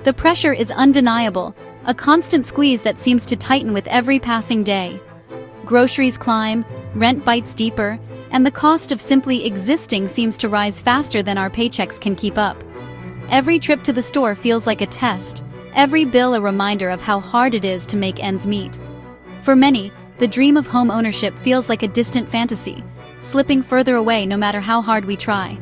The pressure is undeniable, a constant squeeze that seems to tighten with every passing day. Groceries climb, rent bites deeper, and the cost of simply existing seems to rise faster than our paychecks can keep up. Every trip to the store feels like a test, every bill a reminder of how hard it is to make ends meet. For many, the dream of home ownership feels like a distant fantasy, slipping further away no matter how hard we try.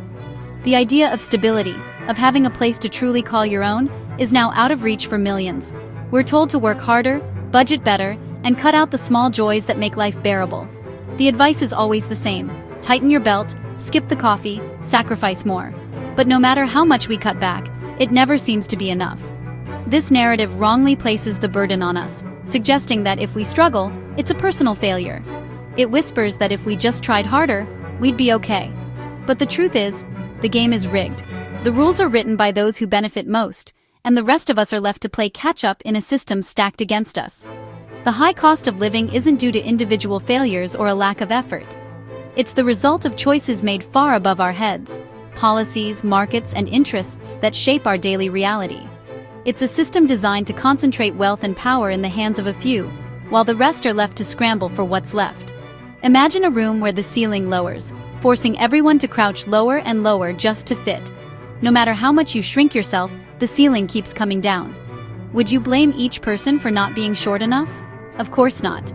The idea of stability, of having a place to truly call your own, is now out of reach for millions. We're told to work harder, budget better, and cut out the small joys that make life bearable. The advice is always the same: tighten your belt, skip the coffee, sacrifice more. But no matter how much we cut back, it never seems to be enough. This narrative wrongly places the burden on us, suggesting that if we struggle, it's a personal failure. It whispers that if we just tried harder, we'd be okay. But the truth is, the game is rigged. The rules are written by those who benefit most, and the rest of us are left to play catch-up in a system stacked against us. The high cost of living isn't due to individual failures or a lack of effort. It's the result of choices made far above our heads, policies, markets, and interests that shape our daily reality. It's a system designed to concentrate wealth and power in the hands of a few, while the rest are left to scramble for what's left. Imagine a room where the ceiling lowers, forcing everyone to crouch lower and lower just to fit. No matter how much you shrink yourself, the ceiling keeps coming down. Would you blame each person for not being short enough? Of course not.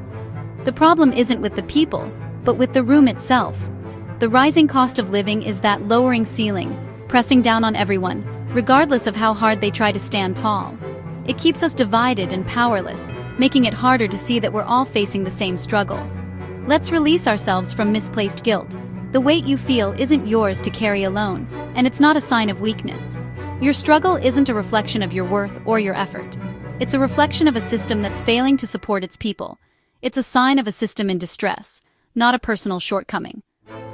The problem isn't with the people, but with the room itself. The rising cost of living is that lowering ceiling, pressing down on everyone, regardless of how hard they try to stand tall. It keeps us divided and powerless, making it harder to see that we're all facing the same struggle. Let's release ourselves from misplaced guilt. The weight you feel isn't yours to carry alone, and it's not a sign of weakness. Your struggle isn't a reflection of your worth or your effort. It's a reflection of a system that's failing to support its people. It's a sign of a system in distress, not a personal shortcoming.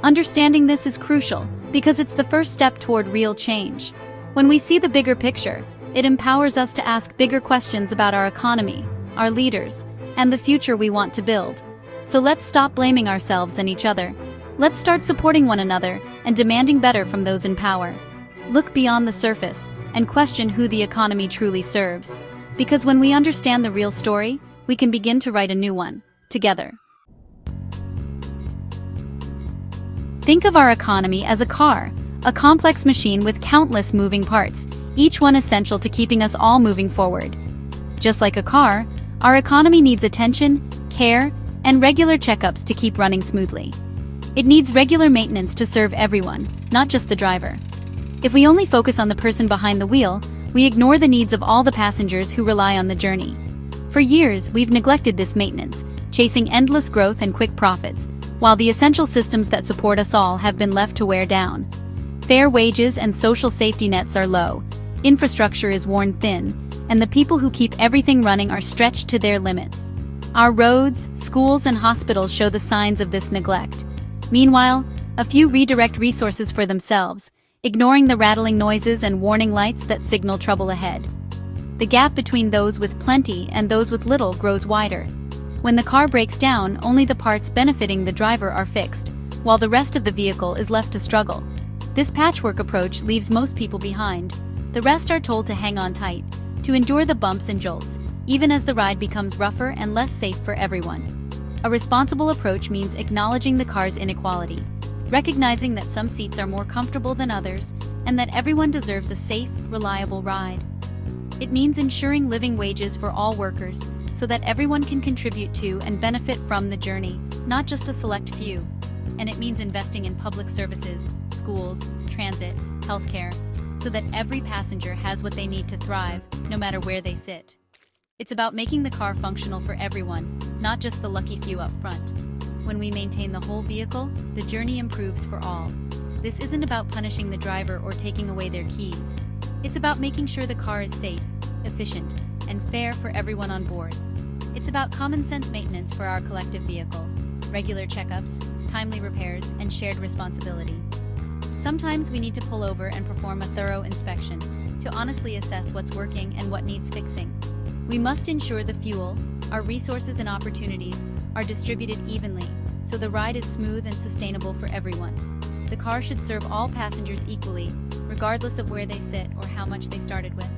Understanding this is crucial, because it's the first step toward real change. When we see the bigger picture, it empowers us to ask bigger questions about our economy, our leaders, and the future we want to build. So let's stop blaming ourselves and each other. Let's start supporting one another and demanding better from those in power. Look beyond the surface and question who the economy truly serves. Because when we understand the real story, we can begin to write a new one, together. Think of our economy as a car, a complex machine with countless moving parts, each one essential to keeping us all moving forward. Just like a car, our economy needs attention, care, and regular checkups to keep running smoothly. It needs regular maintenance to serve everyone, not just the driver. If we only focus on the person behind the wheel, we ignore the needs of all the passengers who rely on the journey. For years, we've neglected this maintenance, chasing endless growth and quick profits, while the essential systems that support us all have been left to wear down. Fair wages and social safety nets are low, infrastructure is worn thin, and the people who keep everything running are stretched to their limits. Our roads, schools, and hospitals show the signs of this neglect. Meanwhile, a few redirect resources for themselves, ignoring the rattling noises and warning lights that signal trouble ahead. The gap between those with plenty and those with little grows wider. When the car breaks down, only the parts benefiting the driver are fixed, while the rest of the vehicle is left to struggle. This patchwork approach leaves most people behind. The rest are told to hang on tight, to endure the bumps and jolts, even as the ride becomes rougher and less safe for everyone. A responsible approach means acknowledging the car's inequality, recognizing that some seats are more comfortable than others, and that everyone deserves a safe, reliable ride. It means ensuring living wages for all workers, so that everyone can contribute to and benefit from the journey, not just a select few. And it means investing in public services, schools, transit, healthcare, so that every passenger has what they need to thrive, no matter where they sit. It's about making the car functional for everyone, not just the lucky few up front. When we maintain the whole vehicle, the journey improves for all. This isn't about punishing the driver or taking away their keys. It's about making sure the car is safe, efficient, and fair for everyone on board. It's about common sense maintenance for our collective vehicle, regular checkups, timely repairs, and shared responsibility. Sometimes we need to pull over and perform a thorough inspection to honestly assess what's working and what needs fixing. We must ensure the fuel, our resources and opportunities are distributed evenly, so the ride is smooth and sustainable for everyone. The car should serve all passengers equally, regardless of where they sit or how much they started with.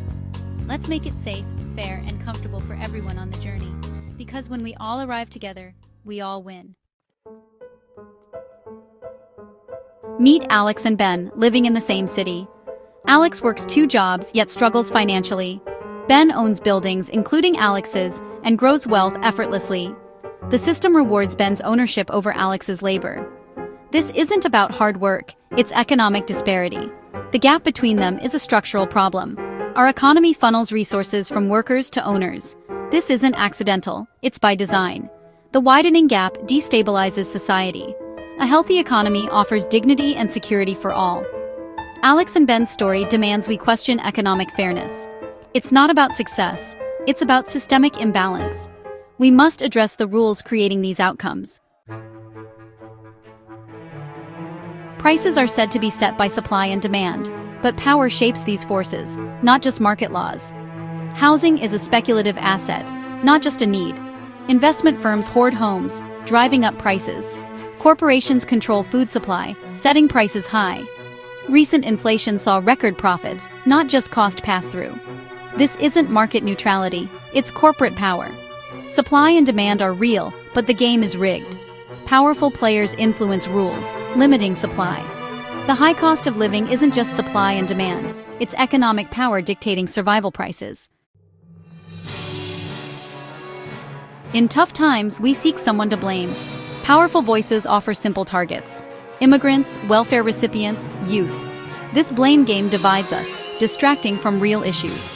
Let's make it safe, fair, and comfortable for everyone on the journey. Because when we all arrive together, we all win. Meet Alex and Ben, living in the same city. Alex works 2 jobs yet struggles financially. Ben owns buildings, including Alex's, and grows wealth effortlessly. The system rewards Ben's ownership over Alex's labor. This isn't about hard work, it's economic disparity. The gap between them is a structural problem. Our economy funnels resources from workers to owners. This isn't accidental, it's by design. The widening gap destabilizes society. A healthy economy offers dignity and security for all. Alex and Ben's story demands we question economic fairness. It's not about success, it's about systemic imbalance. We must address the rules creating these outcomes. Prices are said to be set by supply and demand, but power shapes these forces, not just market laws. Housing is a speculative asset, not just a need. Investment firms hoard homes, driving up prices. Corporations control food supply, setting prices high. Recent inflation saw record profits, not just cost pass-through. This isn't market neutrality, it's corporate power. Supply and demand are real, but the game is rigged. Powerful players influence rules, limiting supply. The high cost of living isn't just supply and demand, it's economic power dictating survival prices. In tough times, we seek someone to blame. Powerful voices offer simple targets: immigrants, welfare recipients, youth. This blame game divides us, distracting from real issues.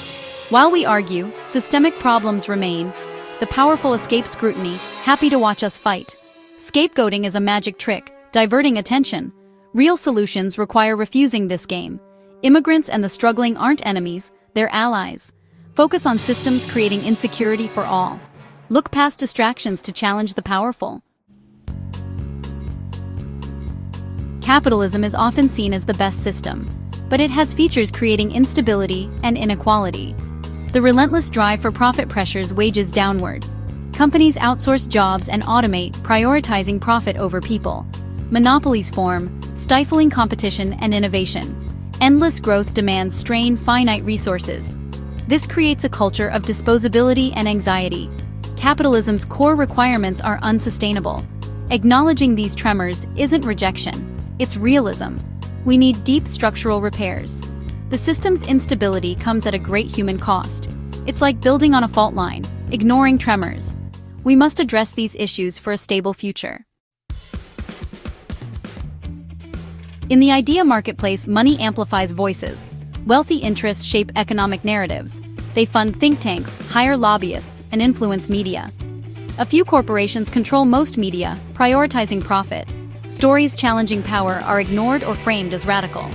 While we argue, systemic problems remain. The powerful escape scrutiny, happy to watch us fight. Scapegoating is a magic trick, diverting attention. Real solutions require refusing this game. Immigrants and the struggling aren't enemies, they're allies. Focus on systems creating insecurity for all. Look past distractions to challenge the powerful. Capitalism is often seen as the best system, but it has features creating instability and inequality. The relentless drive for profit pressures wages downward. Companies outsource jobs and automate, prioritizing profit over people. Monopolies form, stifling competition and innovation. Endless growth demands strain finite resources. This creates a culture of disposability and anxiety. Capitalism's core requirements are unsustainable. Acknowledging these tremors isn't rejection, it's realism. We need deep structural repairs. The system's instability comes at a great human cost. It's like building on a fault line, ignoring tremors. We must address these issues for a stable future. In the idea marketplace, money amplifies voices. Wealthy interests shape economic narratives. They fund think tanks, hire lobbyists, and influence media. A few corporations control most media, prioritizing profit. Stories challenging power are ignored or framed as radical.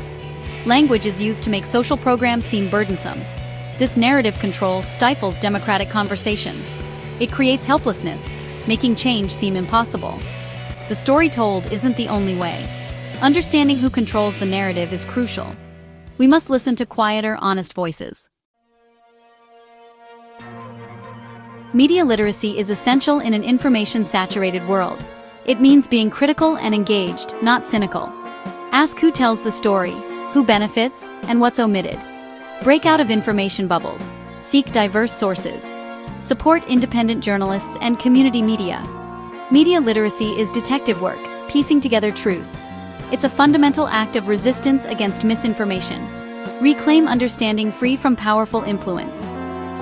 Language is used to make social programs seem burdensome. This narrative control stifles democratic conversation. It creates helplessness, making change seem impossible. The story told isn't the only way. Understanding who controls the narrative is crucial. We must listen to quieter, honest voices. Media literacy is essential in an information-saturated world. It means being critical and engaged, not cynical. Ask who tells the story, who benefits, and what's omitted. Break out of information bubbles. Seek diverse sources. Support independent journalists and community media. Media literacy is detective work, piecing together truth. It's a fundamental act of resistance against misinformation. Reclaim understanding free from powerful influence.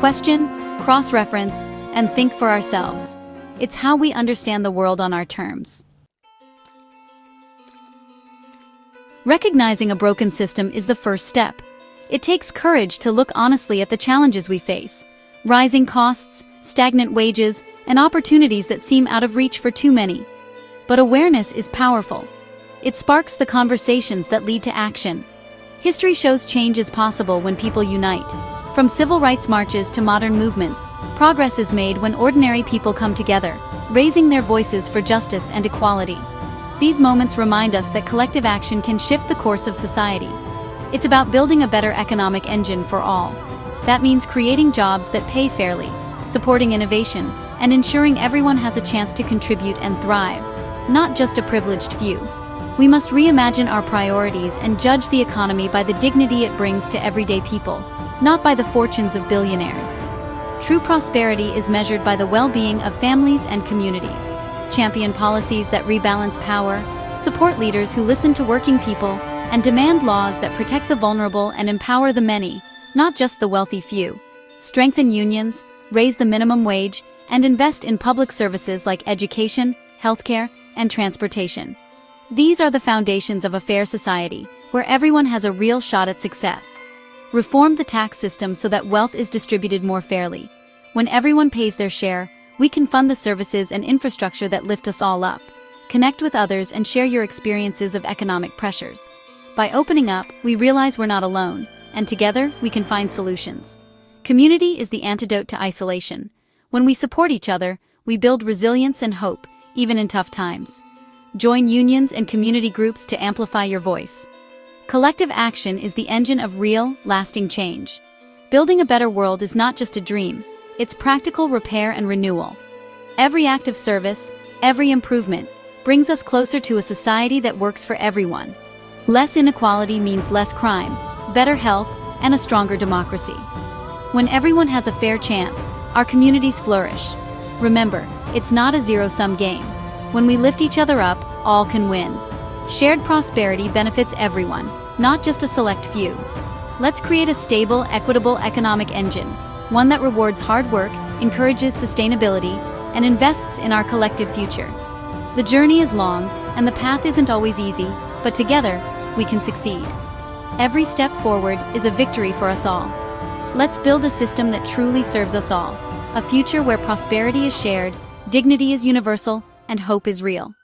Question, cross-reference, and think for ourselves. It's how we understand the world on our terms. Recognizing a broken system is the first step. It takes courage to look honestly at the challenges we face. Rising costs, stagnant wages, and opportunities that seem out of reach for too many. But awareness is powerful. It sparks the conversations that lead to action. History shows change is possible when people unite. From civil rights marches to modern movements, progress is made when ordinary people come together, raising their voices for justice and equality. These moments remind us that collective action can shift the course of society. It's about building a better economic engine for all. That means creating jobs that pay fairly, supporting innovation, and ensuring everyone has a chance to contribute and thrive, not just a privileged few. We must reimagine our priorities and judge the economy by the dignity it brings to everyday people, not by the fortunes of billionaires. True prosperity is measured by the well-being of families and communities. Champion policies that rebalance power, support leaders who listen to working people, and demand laws that protect the vulnerable and empower the many, not just the wealthy few. Strengthen unions, raise the minimum wage, and invest in public services like education, healthcare, and transportation. These are the foundations of a fair society, where everyone has a real shot at success. Reform the tax system so that wealth is distributed more fairly. When everyone pays their share, we can fund the services and infrastructure that lift us all up. Connect with others and share your experiences of economic pressures. By opening up, we realize we're not alone, and together we can find solutions. Community is the antidote to isolation. When we support each other, we build resilience and hope, even in tough times. Join unions and community groups to amplify your voice. Collective action is the engine of real, lasting change. Building a better world is not just a dream, it's practical repair and renewal. Every act of service, every improvement, brings us closer to a society that works for everyone. Less inequality means less crime, better health, and a stronger democracy. When everyone has a fair chance, our communities flourish. Remember, it's not a zero-sum game. When we lift each other up, all can win. Shared prosperity benefits everyone, not just a select few. Let's create a stable, equitable economic engine, one that rewards hard work, encourages sustainability, and invests in our collective future. The journey is long, and the path isn't always easy, but together, we can succeed. Every step forward is a victory for us all. Let's build a system that truly serves us all, a future where prosperity is shared, dignity is universal, and hope is real.